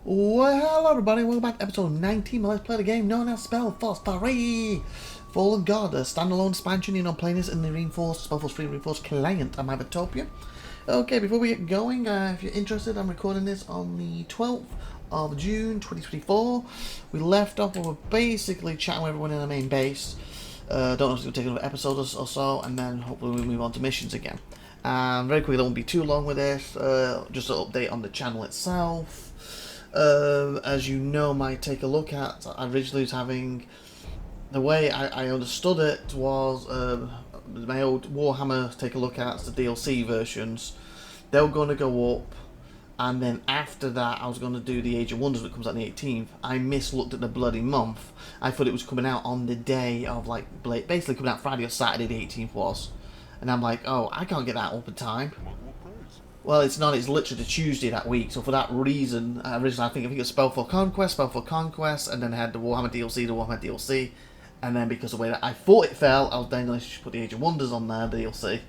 Well, hello everybody, welcome back to episode 19. Let's play the game known as SpellForce 3 Fallen God, a standalone expansion, playing this in the Reinforced, SpellForce 3 Reinforced client on IVATOPia. Okay, before we get going, if you're interested, I'm recording this on the 12th of June 2024. We left off where we're basically chatting with everyone in the main base. Don't know if it's going to take another episode or so, and then hopefully we'll move on to missions again. Very quickly, I won't be too long with this, just an update on the channel itself. As you know, might take a look at, I originally was having, the way I understood it was, my old Warhammer take a look at, the DLC versions, they were going to go up, and then after that I was going to do the Age of Wonders that comes out on the 18th. I mislooked at the bloody month. I thought it was coming out on the day of, like, basically coming out Friday or Saturday, the 18th was. And I'm like, oh, I can't get that up in time. Well, it's not. It's literally the Tuesday that week. So for that reason, originally I think it's Spellforce Conquest, and then I had the Warhammer DLC, and then because of the way that I thought it fell, I was then going to put the Age of Wonders on there, DLC.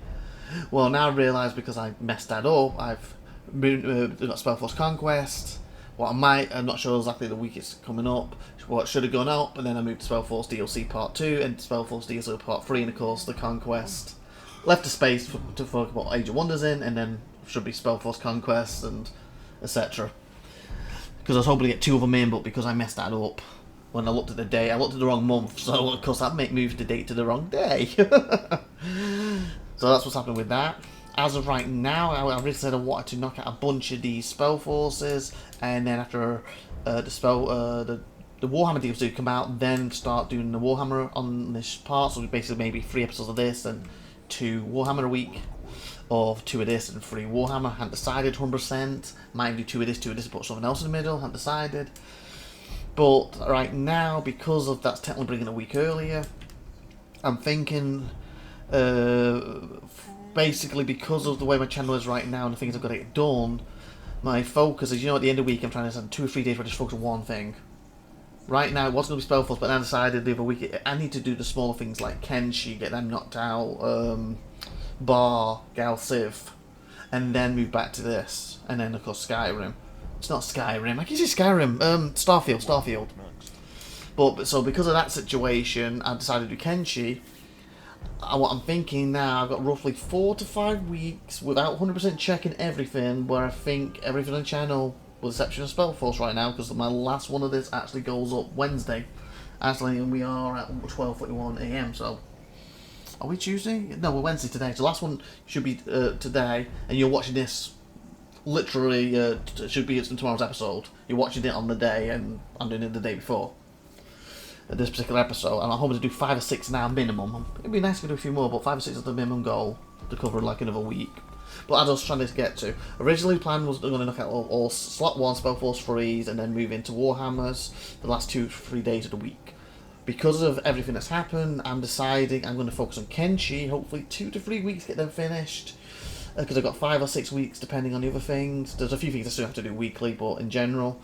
Well, now I realise because I messed that up, I've got Spellforce Conquest. I'm not sure exactly the week it's coming up. What should have gone up, and then I moved to Spellforce DLC Part 2 and Spellforce DLC Part 3, and of course the Conquest. Left a space to focus what Age of Wonders in, and then should be Spellforce Conquest and etc. Because I was hoping to get two of them in, but because I messed that up when I looked at the day, I looked at the wrong month, so of course that moved the date to the wrong day. So that's what's happening with that. As of right now, I already said I wanted to knock out a bunch of these spell forces, and then after the Warhammer DLC come out, then start doing the Warhammer on this part. So basically maybe 3 episodes of this and 2 Warhammer a week, or 2 of this and 3 Warhammer. Hadn't decided 100%. Might do 2 of this, and put something else in the middle. Hadn't decided. But right now, because of that's technically bringing a week earlier, I'm thinking, basically because of the way my channel is right now and the things I've got to get done, my focus is, at the end of the week I'm trying to spend 2 or 3 days where I just focus on one thing. Right now it was going to be Spellforce, but then I decided the other week I need to do the smaller things like Kenshi, get them knocked out, Bar, Gal Civ, and then move back to this, and then of course Skyrim. It's not Skyrim, I can say Skyrim, Starfield. But so because of that situation, I decided to do Kenshi. What I'm thinking now, I've got roughly 4 to 5 weeks without 100% checking everything, where I think everything on the channel, with the exception of Spellforce right now, because my last one of this actually goes up Wednesday. Actually, we are at 12:41 AM, so... Are we Tuesday? No, we're Wednesday today. So the last one should be today, and you're watching this literally, should be tomorrow's episode. You're watching it on the day, and I'm doing it the day before. This particular episode, and I'm hoping to do 5 or 6 now minimum. It'd be nice to do a few more, but 5 or 6 is the minimum goal to cover like another week. But as I was trying to get to, originally the plan was going to knock out all slot 1 Spellforce 3s and then move into Warhammers the last 2-3 days of the week. Because of everything that's happened, I'm deciding I'm going to focus on Kenshi, hopefully 2 to 3 weeks to get them finished. Because I've got 5 or 6 weeks depending on the other things. There's a few things I still have to do weekly, but in general.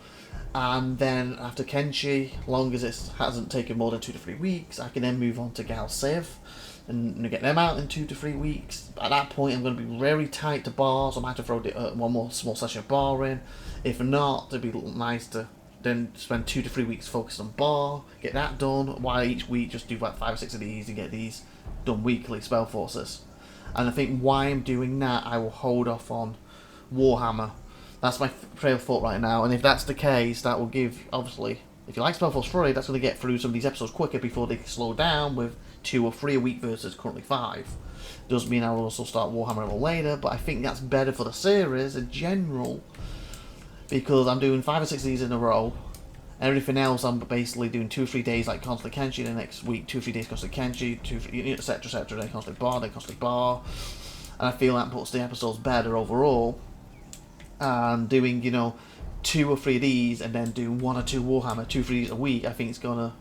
And then after Kenshi, long as it hasn't taken more than 2 to 3 weeks, I can then move on to Gal Civ and get them out in 2 to 3 weeks. At that point, I'm going to be very tight to bars. I might have to throw one more small session of bar in. If not, it'd be nice to then spend 2 to 3 weeks focused on bar, get that done, while each week just do like 5 or 6 of these and get these done weekly, spell forces. And I think why I'm doing that, I will hold off on Warhammer. That's my trail of thought right now, and if that's the case, that will give, obviously, if you like Spellforce 3, that's going to get through some of these episodes quicker before they slow down with 2 or 3 a week versus currently 5. Doesn't mean I will also start Warhammer a little later, but I think that's better for the series in general, because I'm doing 5 or 6 of these in a row. Everything else I'm basically doing 2 or 3 days like constantly Kenshi, the next week 2 or 3 days constantly Kenshi, etc, then constantly bar, and I feel that puts the episodes better overall. And doing 2 or 3 of these and then doing 1 or 2 Warhammer, 2 or 3 a week, I think it's gonna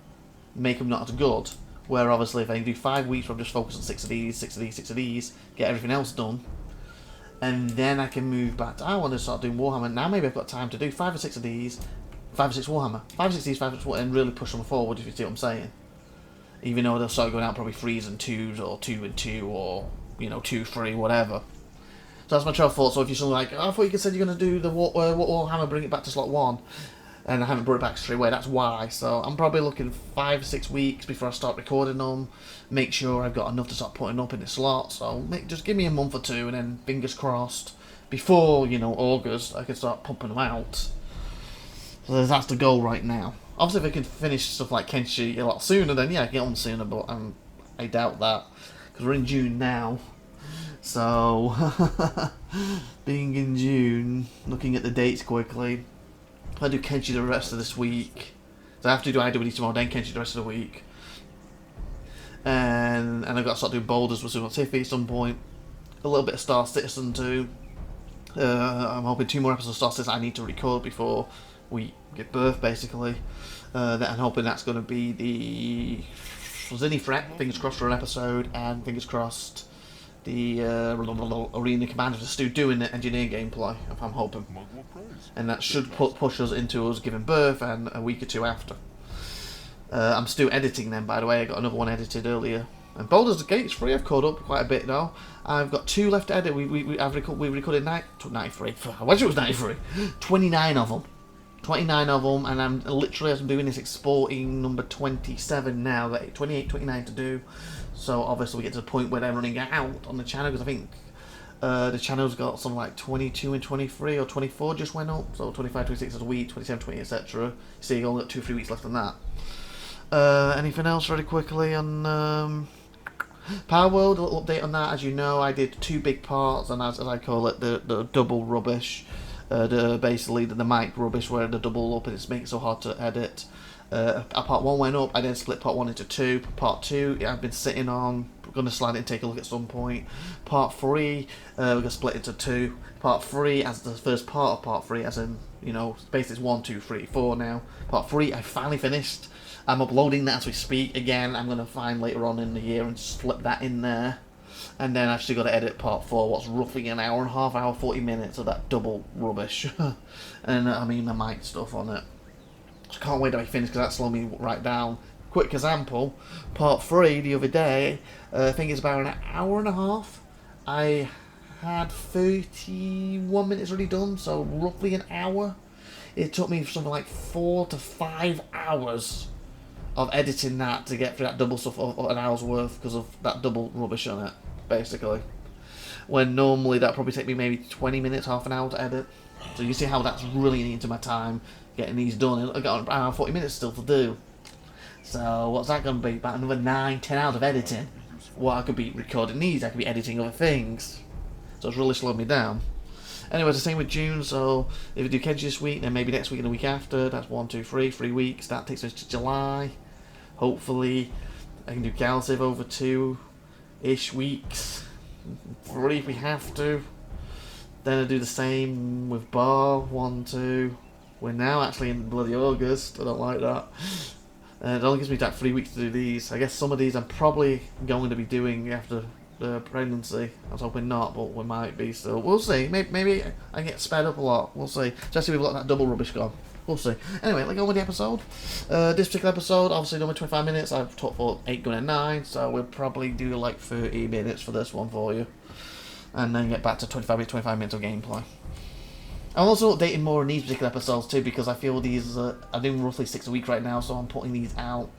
make them not as good. Where obviously if I can do 5 weeks where I'm just focused on 6 of these, get everything else done, and then I can move back to, I want to start doing Warhammer. Now maybe I've got time to do 5 or 6 of these, 5 or 6 Warhammer, 5 or 6 of these, 5 or 6 Warhammer, and really push them forward, if you see what I'm saying. Even though they'll start going out probably 3s and 2s, or 2 and 2, or 2, 3, whatever. So that's my trail of thought. So if you're something like, oh, I thought you said you're going to do the Warhammer, bring it back to slot 1. and I haven't brought it back straight away. That's why. So I'm probably looking 5 or 6 weeks before I start recording them. Make sure I've got enough to start putting up in the slot. So just give me a month or two, and then fingers crossed, before August, I can start pumping them out. So that's the goal right now. Obviously, if I can finish stuff like Kenshi a lot sooner, then yeah, I can get on sooner. But I doubt that because we're in June now. So being in June, looking at the dates quickly. I do Kenshi the rest of this week. So I have to do IWD tomorrow, then Kenshi the rest of the week. And I've got to start doing boulders with Tiffy at some point. A little bit of Star Citizen too. I'm hoping 2 more episodes of Star Citizen I need to record before we give birth, basically. I'm hoping that's going to be the Zinni Fret, fingers crossed for an episode, and fingers crossed the Arena Commander to Stu doing the engineer gameplay, if I'm hoping. And that should push us into us giving birth and a week or 2 after. I'm still editing them, by the way. I got another one edited earlier. And Baldur's Gate's free. I've caught up quite a bit now. I've got 2 left to edit. We recorded 93. I wish it was 93. 29 of them. 29 of them, and I'm literally, as I'm doing this, exporting number 27 now. 28, 29 to do. So obviously we get to the point where they're running out on the channel, because I think the channel's got something like 22 and 23 or 24 just went up. So 25, 26 is a week, 27, 20, etc. So you only got 2 or 3 weeks left on that. Anything else really quickly on Power World? A little update on that. As you know, I did 2 big parts, and as I call it, the double rubbish. Basically the mic rubbish where the double up and it's making it so hard to edit. Part 1 went up, I then split part 1 into 2. Part 2 I've been sitting on, we're going to slide it and take a look at some point. Part 3 we're going to split into 2. Part 3 as the first part of part 3, as in, basically it's 1, 2, 3, 4 now. Part 3 I finally finished. I'm uploading that as we speak. Again, I'm going to find later on in the year and slip that in there. And then I've still got to edit part 4, what's roughly an hour and a half, hour 40 minutes of that double rubbish. And I mean the mic stuff on it. I can't wait to be finished because that slowed me right down. Quick example, part 3 the other day, I think it's about an hour and a half. I had 31 minutes already done, so roughly an hour. It took me something like 4 to 5 hours of editing that to get through that double stuff of an hour's worth because of that double rubbish on it, basically. When normally that probably take me maybe 20 minutes, half an hour to edit. So you see how that's really eating into my time getting these done. I've got an hour and 40 minutes still to do. So what's that going to be? About another 9, 10 hours of editing. Well, I could be recording these, I could be editing other things. So it's really slowed me down. Anyway, it's the same with June, so if we do Kenji this week, then maybe next week and the week after, that's 1, 2, 3, 3 weeks. That takes us to July. Hopefully, I can do Galciv over 2-ish weeks. 3 if we have to. Then I do the same with Bar, 1, 2. We're now actually in bloody August. I don't like that. It only gives me like 3 weeks to do these. I guess some of these I'm probably going to be doing after the pregnancy. I was hoping not, but we might be still. We'll see. Maybe I get sped up a lot. We'll see. Especially if we've got that double rubbish gone. We'll see. Anyway, let's go with the episode. This particular episode, obviously, normally 25 minutes. I've talked for 8 going to 9, so we'll probably do like 30 minutes for this one for you. And then get back to 25 minutes of gameplay. I'm also updating more in these particular episodes too, because I feel these are doing roughly 6 a week right now, so I'm putting these out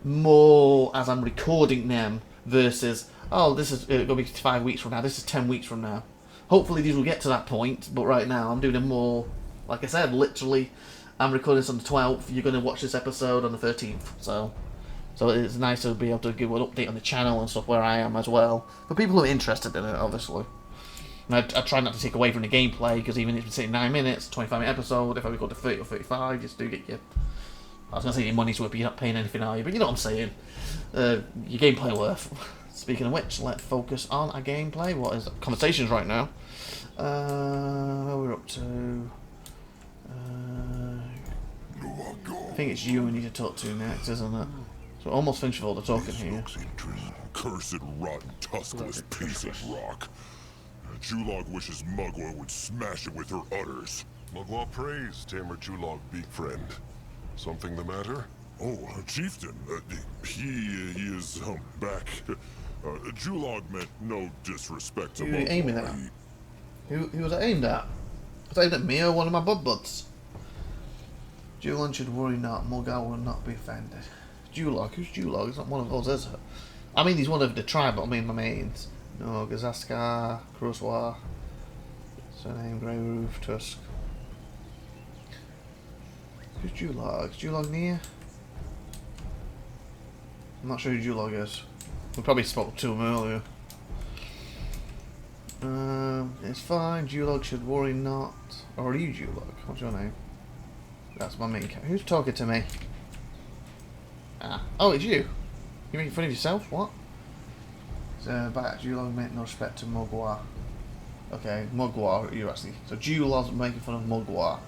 more as I'm recording them versus, oh, this is going to be 5 weeks from now, this is 10 weeks from now. Hopefully these will get to that point, but right now I'm doing them more, like I said, literally, I'm recording this on the 12th, you're going to watch this episode on the 13th, so it's nice to be able to give an update on the channel and stuff where I am as well, for people who are interested in it, obviously. And I try not to take away from the gameplay, because even if it's sitting 9 minutes, 25-minute episode, if I record to 30 or 35, just do get your, I was going to say your money's worth, but you're not paying anything, are you? But you know what I'm saying. Your gameplay worth. Speaking of which, let's focus on our gameplay. What is conversations right now? Where we're up to... I think it's you we need to talk to next, isn't it? So we're almost finished with all the talking here. Cursed, rotten, tuskless piece of rock. Julog wishes Mugwa would smash it with her udders. Mugwa prays Tamer Julog, Beak friend. Something the matter? Oh, Chieftain, he is back. Julog meant no disrespect to Who are you Mugwa. aiming at? Who was it aimed at? Was it aimed at me or one of my buds? Julon should worry not. Mulgar will not be offended. Julog? Who's Julog? It's not one of those, is it? I mean, he's one of the tribe, but I mean my mains. No, Gazaskar, Kroswa, surname Grey Roof, Tusk. Who's Julog? Is Julog near? I'm not sure who Julog is. We probably spoke to him earlier. It's fine. Julog should worry not. Or are you Julog? What's your name? That's my main character. Who's talking to me? Ah. Oh, it's you. You making fun of yourself? What? Back Julog meant no respect to Mugwar. Okay, Mugwar, you're actually. So Julog's making fun of Mugwar.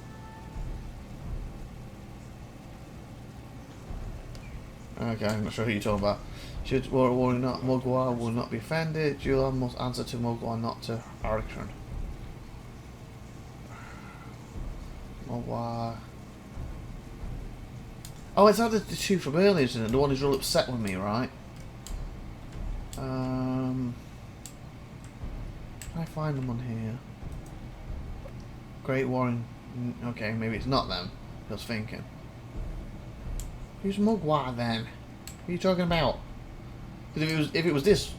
Okay, I'm not sure who you're talking about. Should worry not, Mugwar will not be offended. Julog must answer to Mugwar, not to Arikran. Mugwar. Oh, it's either the two from earlier, isn't it? The one who's real upset with me, right? Can I find them on here? Great Warren. Okay, maybe it's not them. I was thinking. Who's Mugwar then? What are you talking about? Because if it was this,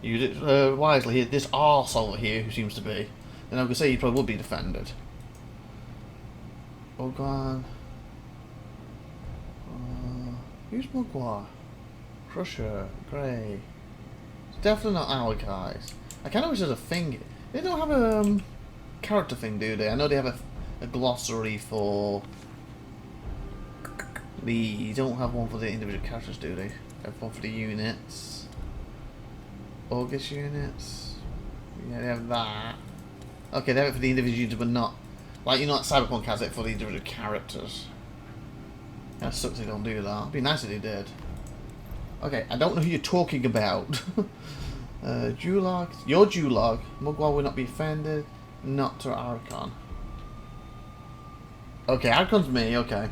you did wisely here. This arse over here, who seems to be, then I could say he probably would be defended. Oh God. Who's Mugwar? Crusher, Grey. It's definitely not our guys. I kind of wish there's a thing. They don't have a character thing, do they? I know they have a glossary for the. Don't have one for the individual characters, do they? They have one for the units. August units. Yeah, they have that. Okay, they have it for the individual units, but not like Cyberpunk has it for the individual characters. That sucks they don't do that. It'd be nice if they did. Okay, I don't know who you're talking about. Julog. You're Julog. Mugwar will not be offended. Not to Archon. Okay, Archon's me, okay.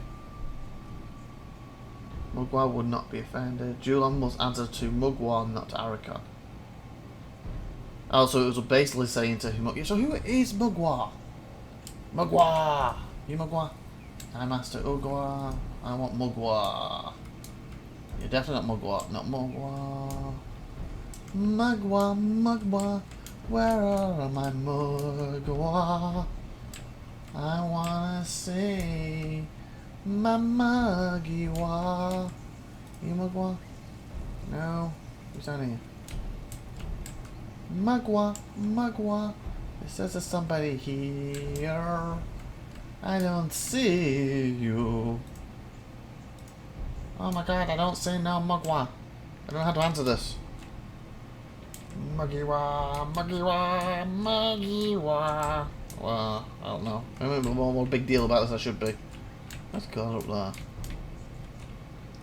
Mugwar would not be offended. Julog must answer to Mugwar, not to Archon. Oh, so it was basically saying to him, so who is Mugwar? Mugwar! You Mugwar? I'm Master Ugwar. I want Mugwar. You're definitely not Mugwar. Not Mugwar. Mugwar, Mugwar. Where are my Mugwar? I wanna see my Mugwar. You Mugwar? No. Who's down here? Mugwar, Mugwar. It says there's somebody here. I don't see you. Oh my God, I don't see no Mugwar. I don't know how to answer this. Mugwar, Mugwar, Mugwar. Well, I don't know. I'm a more big deal about this I should be. Let's go up there.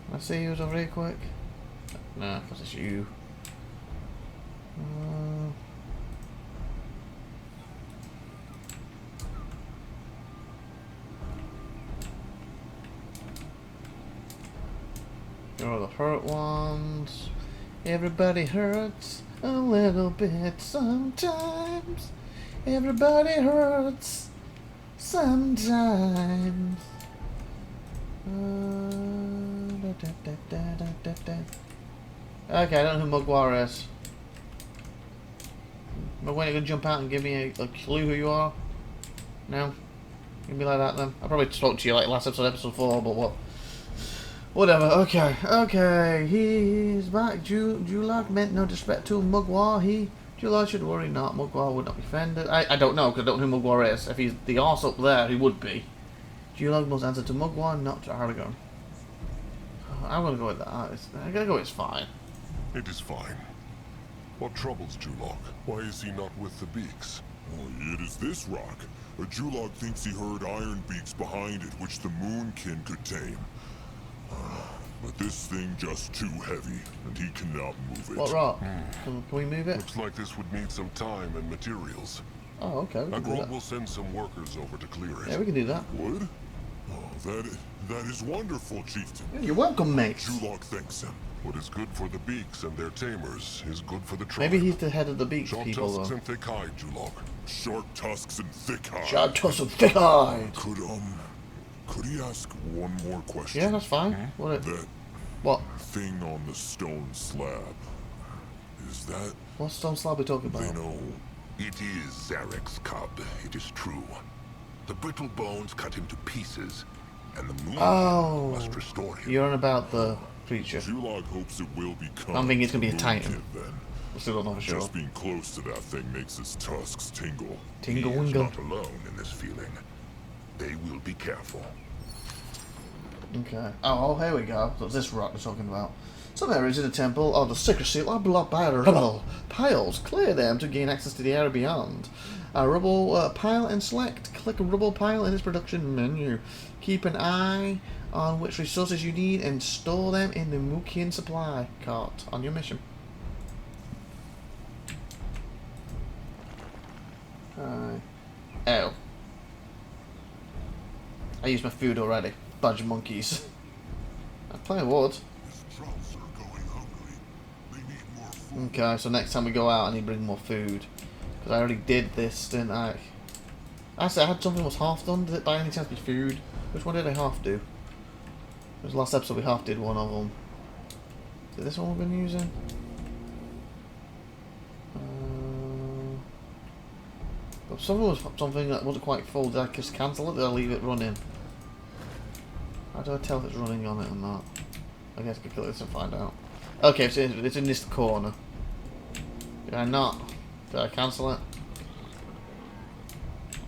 Can I see you over here quick? Nah, because it's you. You're the hurt ones. Everybody hurts a little bit sometimes. Everybody hurts sometimes. Okay, I don't know who Mugwar is. But when you gonna jump out and give me a clue who you are? No? Give me like that then. I probably spoke to you like last episode, episode 4, but what? Whatever, okay, okay, he's back. Julog meant no disrespect to Mugwar. Julog should worry not. Mugwar would not be offended. I don't know, because I don't know who Mugwar is. If he's the arse up there, he would be. Julog must answer to Mugwar, not to Aragon. I'm gonna go with that. I'm gonna go it's fine. It is fine. What troubles Julog? Why is he not with the Beaks? Oh, it is this rock. A Julog thinks he heard iron beaks behind it, which the Moonkin could tame. But this thing just too heavy, and he cannot move it. What rock? Can we move it? Looks like this would need some time and materials. Oh, okay. We can do that. will send some workers over to clear it. Yeah, we can do that. Wood? Oh, that is wonderful, Chieftain. You're welcome, mate. Julog thanks him. What is good for the Beaks and their tamers is good for the tribe. Maybe he's the head of the Beak Sharp people, tusks though. and thick hide, Julog. Sharp tusks and thick hide. Sharp tusks and thick hide. Could he ask one more question? Yeah, that's fine. That What? thing on the stone slab. Is that... What stone slab are we talking They about? know... It is Zarek's cub, it is true. The brittle bones cut him to pieces, and the moon Oh, must restore him. you're on about the creature. Zulog hopes it will become... I'm thinking it's gonna be a the titan. Moon Kid, then. I still don't know for sure. Just being close to that thing makes his tusks tingle. Tingle He is wingle. not alone in this feeling. They will be careful. Okay. Oh, here we go. So it's this rock we're talking about. Some areas in the temple are the secrecy rubble piles. Clear them to gain access to the area beyond. A rubble pile and select. Click a rubble pile in this production menu. Keep an eye on which resources you need and store them in the Mukian supply cart on your mission. Oh. I used my food already. Bunch of monkeys. I play wood. His trouts are going hungry. They need more food. Okay, so next time we go out I need to bring more food. Because I already did this, didn't I? Actually, I had something that was half done. Did it by any chance be food? Which one did I half do? It was the last episode we half did one of them. Is it this one we've been using? But something was something that wasn't quite full. Did I just cancel it? Did I leave it running? How do I tell if it's running on it or not? I guess I could kill this and find out. Okay, so it's in this corner. Did I not? Did I cancel it?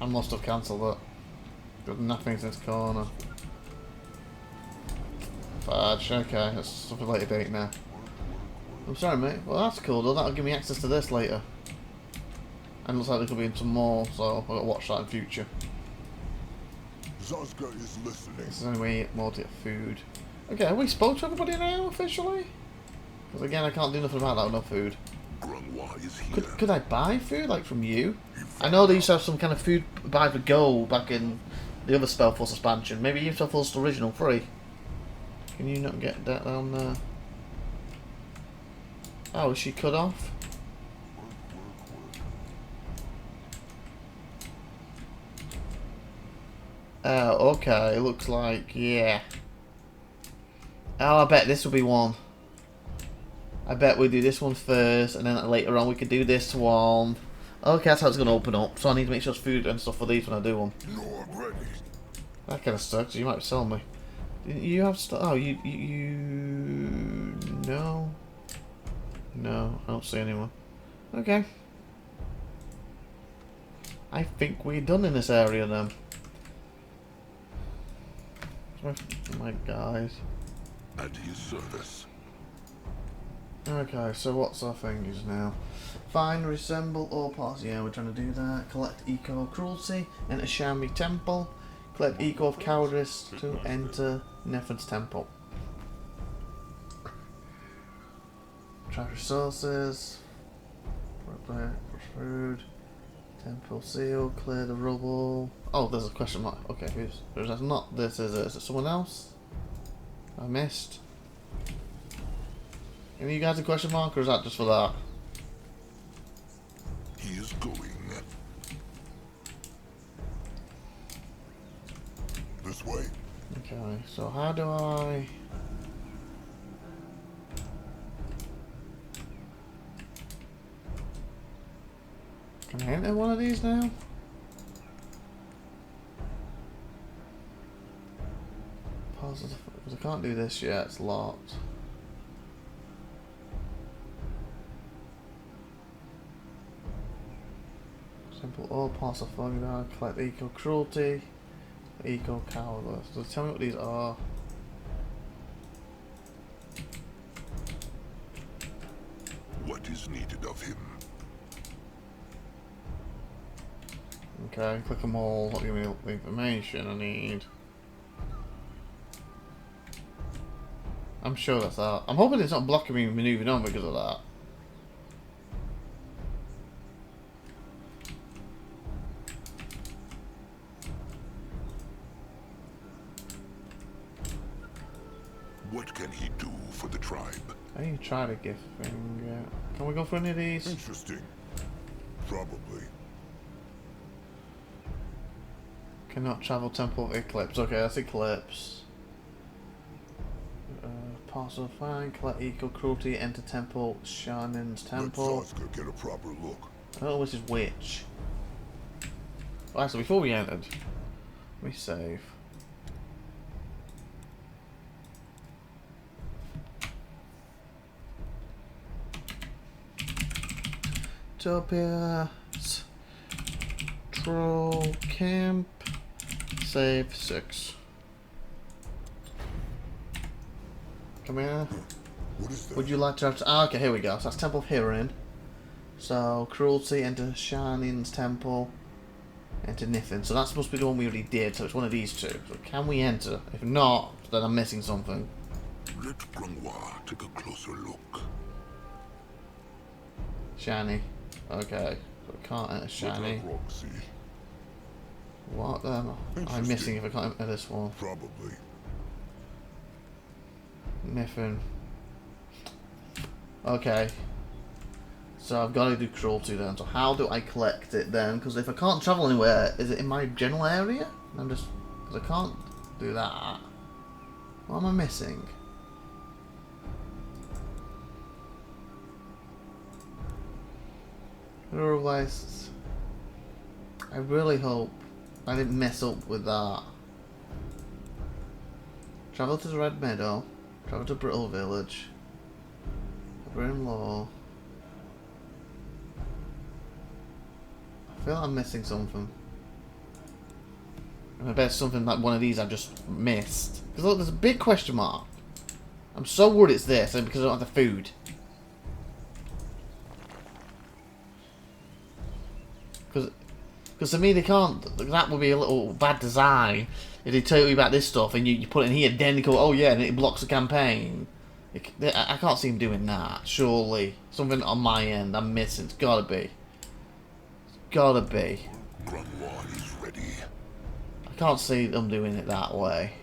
I must have cancelled it. There's nothing in this corner. Fudge, okay, that's something later date now. I'm sorry, mate. Well, that's cool though. That'll give me access to this later. And looks like there could be some more, so I've got to watch that in future. Zazka is listening. This is the only way to get more to get food. Okay, have we spoke to everybody now, officially? Because again, I can't do nothing about that with no food. Grimlore is here. Could I buy food, like, from you? I know they used to have some kind of food buy for gold back in the other SpellForce expansion. Maybe you SpellForce original free. Can you not get that down there? Oh, is she cut off? Oh, okay, it looks like, yeah. Oh, I bet this will be one. I bet we do this one first, and then later on we could do this one. Okay, that's how it's going to open up, so I need to make sure there's food and stuff for these when I do them. You're ready. That kind of sucks, you might sell me. You have stuff? Oh, you... No. No, I don't see anyone. Okay. I think we're done in this area then. My guys. At his service. Okay, so what's our things now? Find, resemble all parts. Yeah, we're trying to do that. Collect eco of cruelty. Enter Shami temple. Collect eco of cowardice to enter Nephid's temple. Track resources. Prepare food. Temple seal. Clear the rubble. Oh, there's a question mark. Okay, who's that? Not this, is it? Is it someone else? I missed. Any of you guys a question mark, or is that just for that? He is going. This way. Okay, so how do I... Can I enter one of these now? Positive, because I can't do this yet, it's locked. Simple all parts of fungi, collect eco cruelty, eco cowardice. So tell me what these are. What is needed of him? Okay, click them all, not give me the information I need. I'm sure that's that. I'm hoping it's not blocking me moving on because of that. What can he do for the tribe? I need to try the gift thing. Can we go for any of these? Interesting. Probably. Cannot travel Temple of Eclipse. Okay, that's Eclipse. Parcel fine, collect equal cruelty, enter temple, Shanin's temple. Let Saska get a proper look. I don't know which is which. Well, actually, before we entered, we save. Utopia, Troll Camp, save 6. Come here. What is that? Would you like to have... okay, here we go. So that's Temple of Hirin. So, Cruelty, enter Shanin's Temple, enter Nifin. So that's supposed to be the one we already did, so it's one of these two. So can we enter? If not, then I'm missing something. Let Grimlore take a closer look. Shani. Okay. So I can't enter Shani. What am I missing if I can't enter this one? Probably. Nifin. Okay. So I've got to do cruelty then. So how do I collect it then? Because if I can't travel anywhere, is it in my general area? I'm just... because I can't do that. What am I missing? Rural license. I really hope I didn't mess up with that. Travel to the Red Meadow. Travel to Brittle Village. Grimlore. I feel like I'm missing something. And I bet it's something like one of these I've just missed. Because look, there's a big question mark. I'm so worried it's this, and because I don't have the food. Because to me they can't, that would be a little bad design if they tell you about this stuff and you put it in here, then they go, oh yeah, and it blocks the campaign. I can't see them doing that, surely. Something on my end I'm missing, it's gotta be. It's gotta be. Grimlore is ready. I can't see them doing it that way.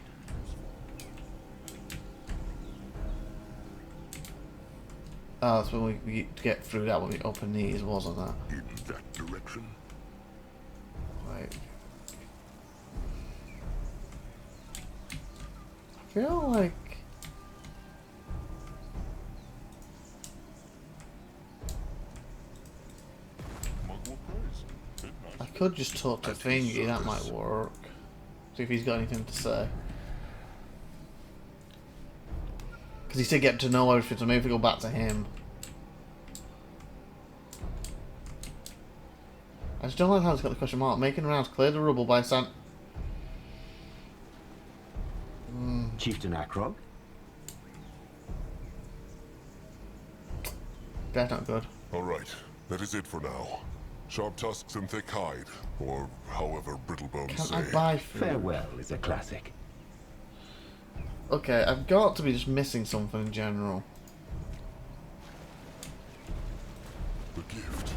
Oh, that's when we get through that when we open these, wasn't that? In that direction. Right. I feel like... I could just talk to Thingy, that might work. See if he's got anything to say. Because he said get to know everything, so maybe if we go back to him. I just don't like how it's got the question mark. Making rounds, clear the rubble by sand. Chieftain Akrog? That's not good. Alright, that is it for now. Sharp tusks and thick hide, or however brittle bones Can say. I buy food? Farewell is a classic. Okay, I've got to be just missing something in general. The gift.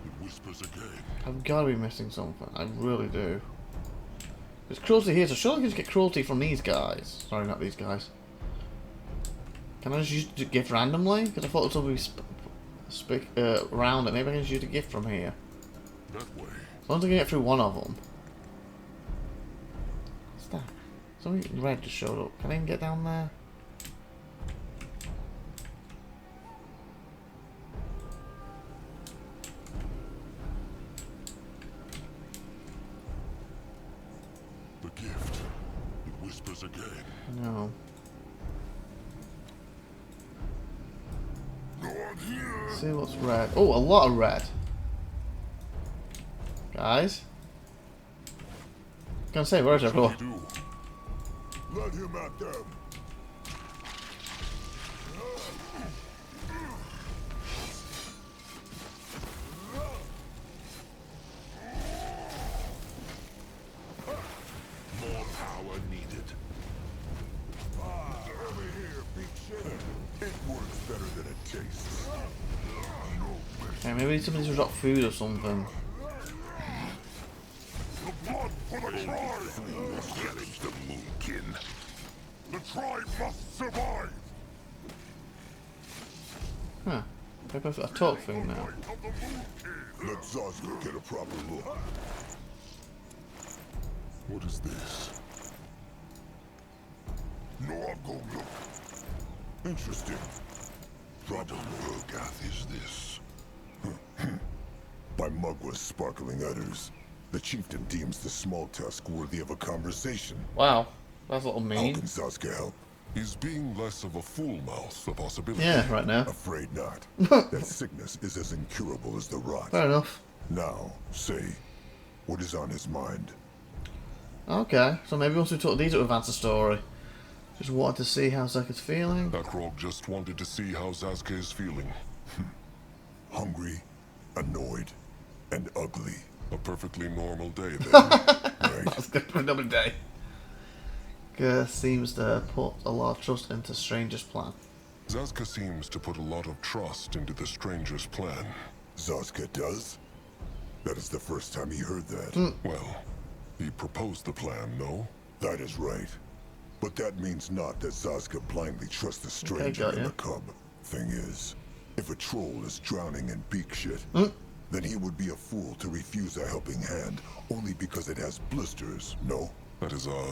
It whispers again. I've got to be missing something. I really do. There's cruelty here, so surely I can just get cruelty from these guys. Sorry, not these guys. Can I just use the gift randomly? Because I thought it was going to be round it. Maybe I can just use a gift from here. That way. As long as I can get through one of them. What's that? Something red just showed up. Can I even get down there? The gift. It whispers again. No. No one here. See what's red. Oh, a lot of red. Guys? I was gonna say, where's everyone? What do you do? Let him at them. More power needed. Over here, big shit. It works better than it tastes. Okay, maybe somebody's dropped food or something. The blood for the tribe! Challenge the Moonkin. The tribe must survive! Huh. Maybe I've got a talk thing now. Let Zazka get a proper look. What is this? No, I'll go look. Interesting. What on Urgath is this? By Mugwa's sparkling udders, the chieftain deems the small tusk worthy of a conversation. Wow, that's a little How mean. can Sasuke help? Is being less of a fool mouth a possibility? Yeah, right now. Afraid not. That sickness is as incurable as the rot. Fair enough. Now, say, what is on his mind? Okay, so maybe once we talk these, it will advance the story. Just wanted to see how Sasuke's feeling. Akrog just wanted to see how Sasuke is feeling. Hungry, annoyed, and ugly. A perfectly normal day then. Right? That's good for another day. Gur seems to put a lot of trust into Stranger's plan. Sasuke seems to put a lot of trust into the stranger's plan. Sasuke does? That is the first time he heard that. Well, he proposed the plan, no? That is right. But that means not that Sasuke blindly trusts the stranger got and ya. the cub. Thing is, if a troll is drowning in Beak shit, then he would be a fool to refuse a helping hand only because it has blisters, no? That is a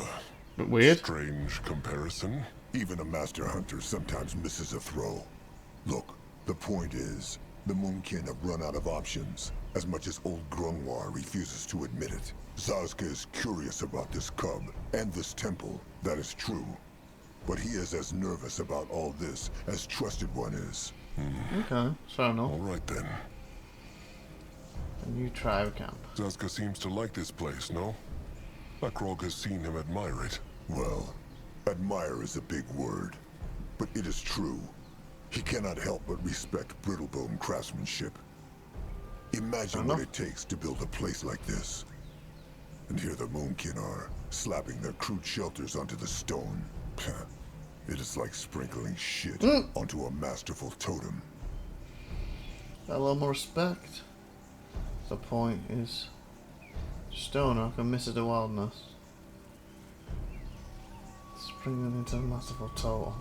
Bit weird. strange comparison. Even a master hunter sometimes misses a throw. Look, the point is, the Moonkin have run out of options, as much as old Grimlore refuses to admit it. Sasuke is curious about this cub, and this temple, that is true. But he is as nervous about all this as Trusted One is. Okay, fair enough. Alright then. A new tribe camp. Sasuke seems to like this place, no? Akrog has seen him admire it. Well, admire is a big word, but it is true. He cannot help but respect brittlebone craftsmanship. Imagine what it takes to build a place like this. And here the Moonkin are, slapping their crude shelters onto the stone. It is like sprinkling shit onto a masterful totem. Got a little more respect. The point is, Stoner can miss the wildness. Springing into a masterful total.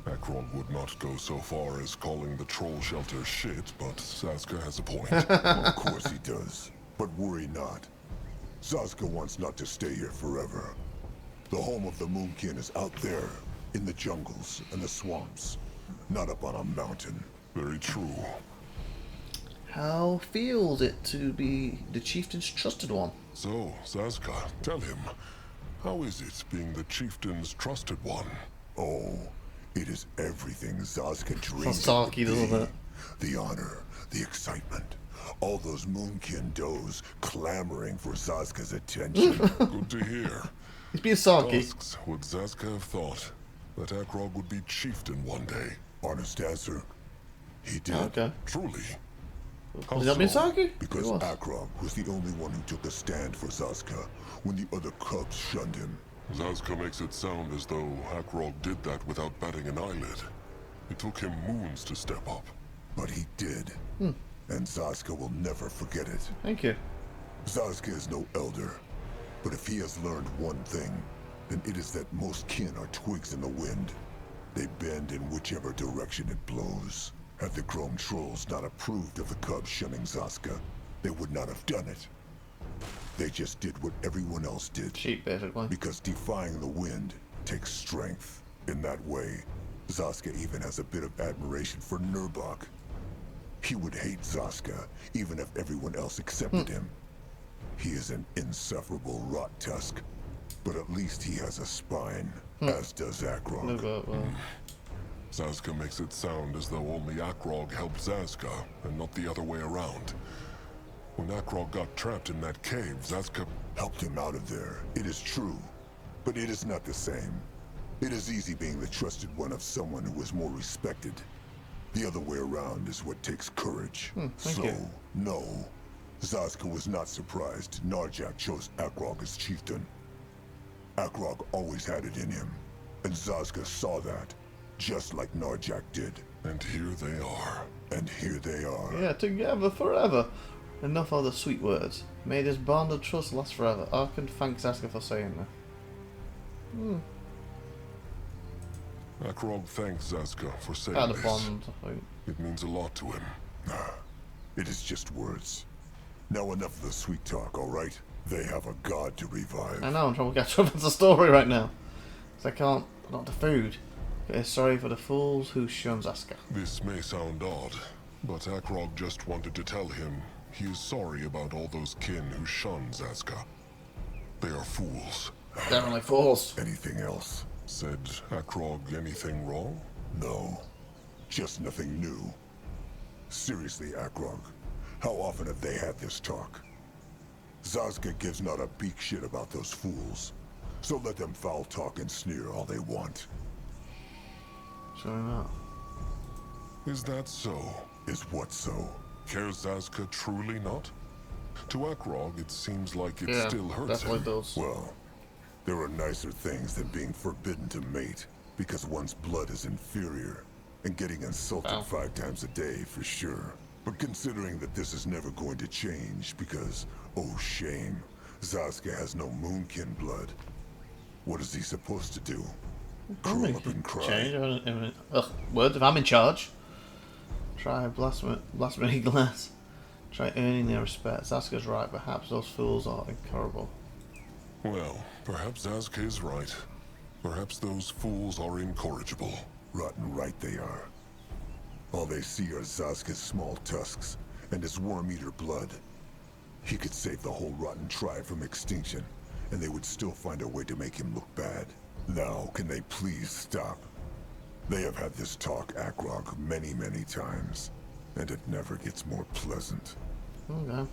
Akrog would not go so far as calling the troll shelter shit, but Sasuke has a point. Of course he does. But worry not. Sasuke wants not to stay here forever. The home of the Moonkin is out there, in the jungles and the swamps. Not up on a mountain. Very true. How feels it to be the chieftain's trusted one? So, Sasuke, tell him, how is it being the chieftain's trusted one? Oh, it is everything Sasuke dreamed Sounds talky, it would doesn't be. it? The honor, the excitement, all those Moonkin does clamoring for Sasuke's attention. Good to hear. He's being sulky. Asks, would Sasuke have thought that Akrog would be chieftain one day? Honest answer, he did. Okay. Truly? How Is that being so? sulky? Because He was. Akrog was the only one who took a stand for Sasuke when the other cubs shunned him. Sasuke makes it sound as though Akrog did that without batting an eyelid. It took him moons to step up. But he did. And Sasuke will never forget it. Thank you. Sasuke is no elder. But if he has learned one thing, then it is that most kin are twigs in the wind. They bend in whichever direction it blows. Had the Chrome Trolls not approved of the cubs shunning Sasuke, they would not have done it. They just did what everyone else did. Cheap, basically. Because defying the wind takes strength. In that way, Sasuke even has a bit of admiration for Nurbok. He would hate Sasuke, even if everyone else accepted him. He is an insufferable rot tusk, but at least he has a spine, as does Akrog. No, but, well, Sasuke makes it sound as though only Akrog helped Sasuke, and not the other way around. When Akrog got trapped in that cave, Sasuke... Helped him out of there, it is true, but it is not the same. It is easy being the trusted one of someone who is more respected. The other way around is what takes courage. thank So, you. no, Sasuke was not surprised Narjak chose Akrog as chieftain. Akrog always had it in him, and Sasuke saw that, just like Narjak did. And here they are. And here they are. yeah, together forever. Enough of the sweet words. May this bond of trust last forever. I can thank Sasuke for saying that. Akrog thanks Sasuke for saying Had a this. bond. Like, It means a lot to him. It is just words. Now enough of the sweet talk, alright? They have a god to revive. I know, I'm trying to get up the story right now. Because I can't, not the food. Okay, sorry for the fools who shuns Asuka. This may sound odd, but Akrog just wanted to tell him he is sorry about all those kin who shuns Asuka. They are fools. Definitely fools. Anything else? Said Akrog anything wrong? No. Just nothing new. Seriously, Akrog, how often have they had this talk? Zazka gives not a beak shit about those fools. So let them foul talk and sneer all they want. Surely not. Is that so? Is what so? Cares Zazka truly not? To Akrog, it seems like it Yeah, still hurts that's what him. it does. Well, there are nicer things than being forbidden to mate because one's blood is inferior and getting insulted Wow. 5 times a day for sure. But considering that this is never going to change because, oh shame, Zazka has no moonkin blood, what is he supposed to do? Curl up and cry? Change. Ugh, word, if I'm in charge. Try blasphemy glass. Try earning their respect. Sasuke's right, perhaps those fools are incorrigible. Well, perhaps Zazka is right. Perhaps those fools are incorrigible. Rotten right they are. All they see are Zazka's small tusks and his worm-eater blood. He could save the whole rotten tribe from extinction, and they would still find a way to make him look bad. Now, can they please stop? They have had this talk, Akrog, many, many times, and it never gets more pleasant. Okay.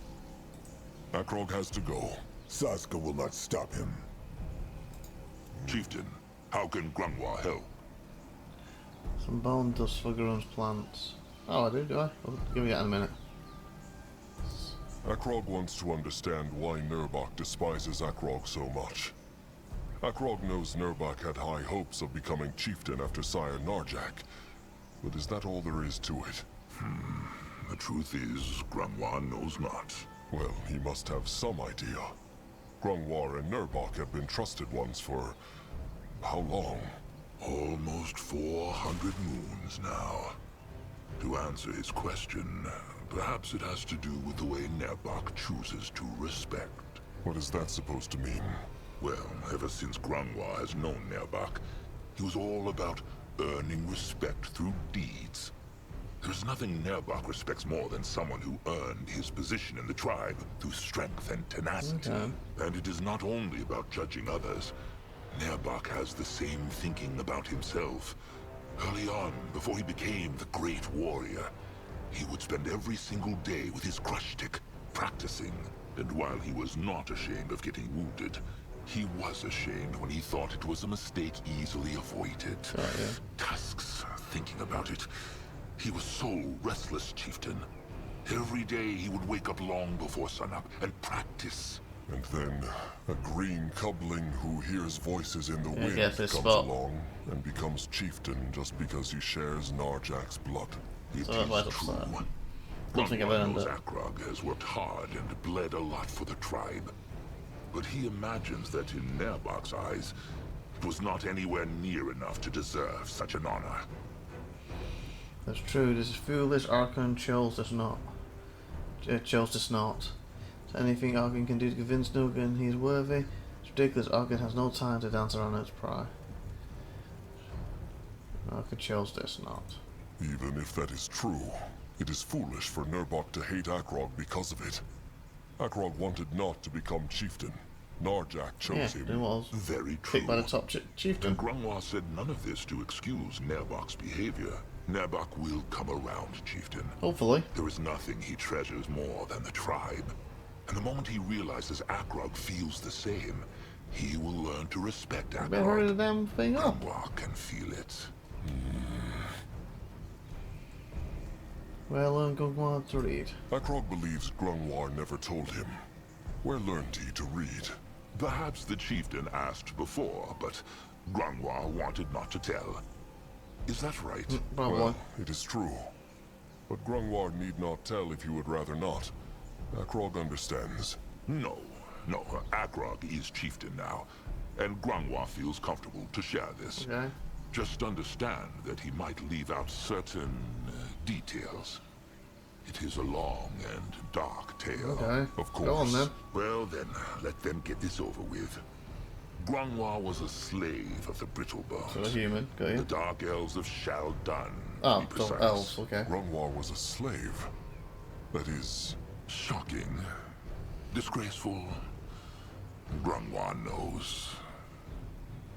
Akrog has to go. Sasuke will not stop him. Chieftain, how can Grimlore help? Some bone dust for Grum's plants. Oh, I do I? I'll give you that in a minute. Akrog wants to understand why Nurbak despises Akrog so much. Akrog knows Nurbak had high hopes of becoming chieftain after Sire Narjak, but is that all there is to it? The truth is, Grimlore knows not. Well, he must have some idea. Grungwar and Nurbak have been trusted ones for... how long? Almost 400 moons now. To answer his question, perhaps it has to do with the way Nurbak chooses to respect. What is that supposed to mean? Well, ever since Grimlore has known Nurbak, he was all about earning respect through deeds. There's nothing Nurbak respects more than someone who earned his position in the tribe through strength and tenacity. Okay. And it is not only about judging others. Nurbak has the same thinking about himself. Early on, before he became the great warrior, he would spend every single day with his crush stick, practicing. And while he was not ashamed of getting wounded, he was ashamed when he thought it was a mistake easily avoided. Oh, yeah. Tusks, thinking about it. He was so restless, Chieftain. Every day he would wake up long before sunup and practice. And then, a green cubling who hears voices in the wind gets his comes spot. along and becomes chieftain just because he shares Narjak's blood. It So that's why is it's true. upset. Don't think I've Grungwar earned knows it. Akrog has worked hard and bled a lot for the tribe. But he imagines that in Nurbak's eyes, it was not anywhere near enough to deserve such an honor. That's true. This is foolish. Archon chose this not. Chose this not. So anything Archon can do to convince Nugan he is worthy. It's ridiculous. Archon has no time to dance around its pride. Archon chose this not. Even if that is true, it is foolish for Nurbak to hate Akrog because of it. Akrog wanted not to become chieftain. Narjak Yeah, chose it him. was. Very true. Picked by the top chieftain. And Grungwar said none of this to excuse Nurbak's behavior. Nurbak will come around, Chieftain. Hopefully. There is nothing he treasures more than the tribe. And the moment he realizes Akrog feels the same, he will learn to respect Better hurry the Akrog. damn thing up. Grungwar can feel it. Well, I'm going to read. Akrog believes Grungwar never told him. Where learned he to read? Perhaps the chieftain asked before, but Grungwar wanted not to tell. Is that right? Probably. Well, it is true. But Grungwar need not tell if he would rather not. Akrog understands. No. Akrog is chieftain now, and Grungwar feels comfortable to share this. Okay. Just understand that he might leave out certain details. It is a long and dark tale. Okay. Of course. Go on then. Well then, let them get this over with. Grimlore was a slave of the Brittlebones. So a human, got The you. Dark Elves of Shaldan, to Oh, be precise. so elves, okay. Grungwar was a slave. That is... Shocking. Disgraceful. Grungwar knows.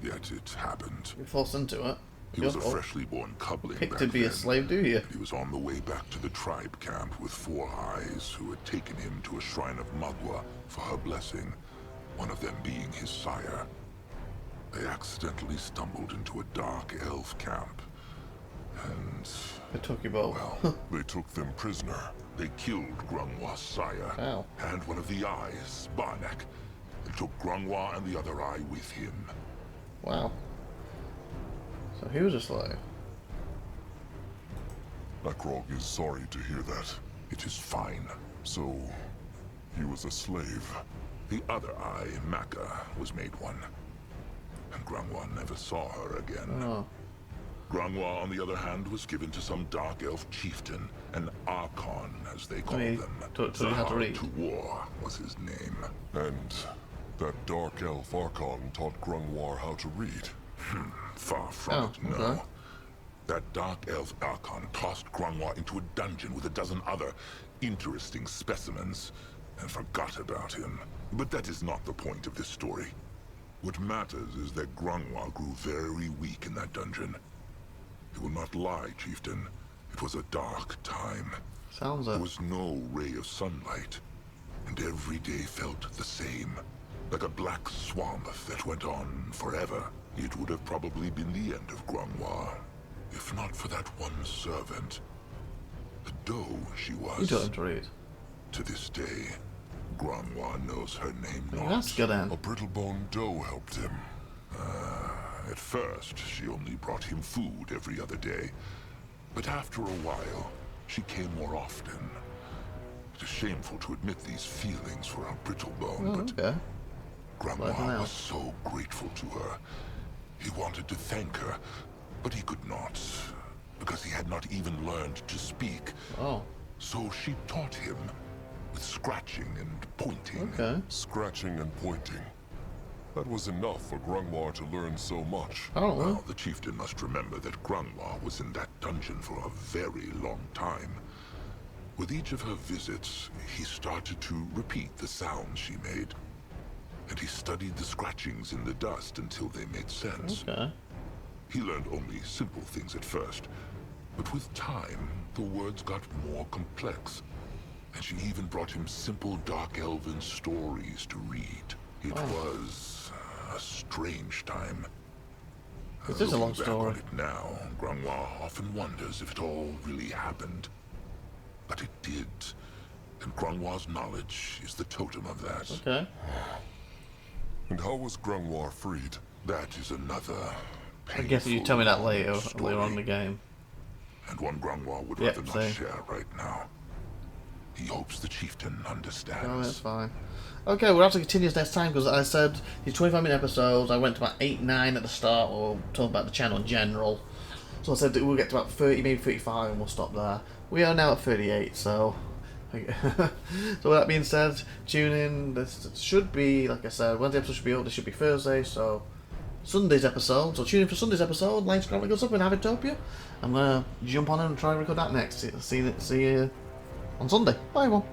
Yet it happened. You're forced into it. He was a freshly born cubling Picked back to be a then. slave, do you? He was on the way back to the tribe camp with Four Eyes, who had taken him to a shrine of Magua for her blessing, one of them being his sire. They accidentally stumbled into a dark elf camp, and... They took you both. well, They took them prisoner. they killed Grungwar's sire, Ow. and one of the eyes, Barnack, and took Grungwar and the other eye with him. Wow. So he was a slave. Akrog is sorry to hear that. It is fine. So, he was a slave. The other eye, Maka, was made one, and Grungwar never saw her again. Oh. Grungwar, on the other hand, was given to some dark elf chieftain, an Archon, as they called mean, them. taught you how to Zahar read. to War was his name. And that dark elf Archon taught Grungwar how to read. Far from Oh, it, no. okay. That dark elf Archon tossed Grungwar into a dungeon with a dozen other interesting specimens, and forgot about him. But that is not the point of this story. What matters is that Grungwar grew very weak in that dungeon. He will not lie, chieftain. It was a dark time. Sounds There it. was no ray of sunlight, and every day felt the same, like a black swamp that went on forever. It would have probably been the end of Grungwar, if not for that one servant. The doe she You was. taught him to read. To this day, Grungwar knows her name Well, not. that's good then. A brittlebone doe helped him. At first, she only brought him food every other day. But after a while, she came more often. It is shameful to admit these feelings for our Brittlebone, Oh, but okay. Grandma Like now. was so grateful to her. He wanted to thank her, but he could not, because he had not even learned to speak. Oh, So she taught him with scratching and pointing. okay. Scratching and pointing. That was enough for Grungwar to learn so much. Apparently. Well, the chieftain must remember that Grungwar was in that dungeon for a very long time. With each of her visits, he started to repeat the sounds she made. And he studied the scratchings in the dust until they made sense. Okay. He learned only simple things at first, but with time, the words got more complex. And she even brought him simple Dark Elven stories to read. It was a strange time. This is a long Looking back story. on it now, Grungwar often wonders if it all really happened. But it did. And Grungwar's knowledge is the totem of that. Okay. And how was Grungwar freed? That is another I guess you tell me that later story. on in the game. And one Grungwar would Yep, rather not same. share right now. He hopes the chieftain understands. Oh, that's fine. Okay, we'll have to continue this next time because I said these 25-minute episodes. I went to about 8, 9 at the start, or talking about the channel in general. So I said that we'll get to about 30, maybe 35, and we'll stop there. We are now at 38, so. So with that being said, tune in. This should be, like I said, Wednesday episode should be up. This should be Thursday, so Sunday's episode. So tune in for Sunday's episode. Like, subscribe, and goes up in IVATOPia. I'm gonna jump on and try and record that next. See you on Sunday. Bye, everyone.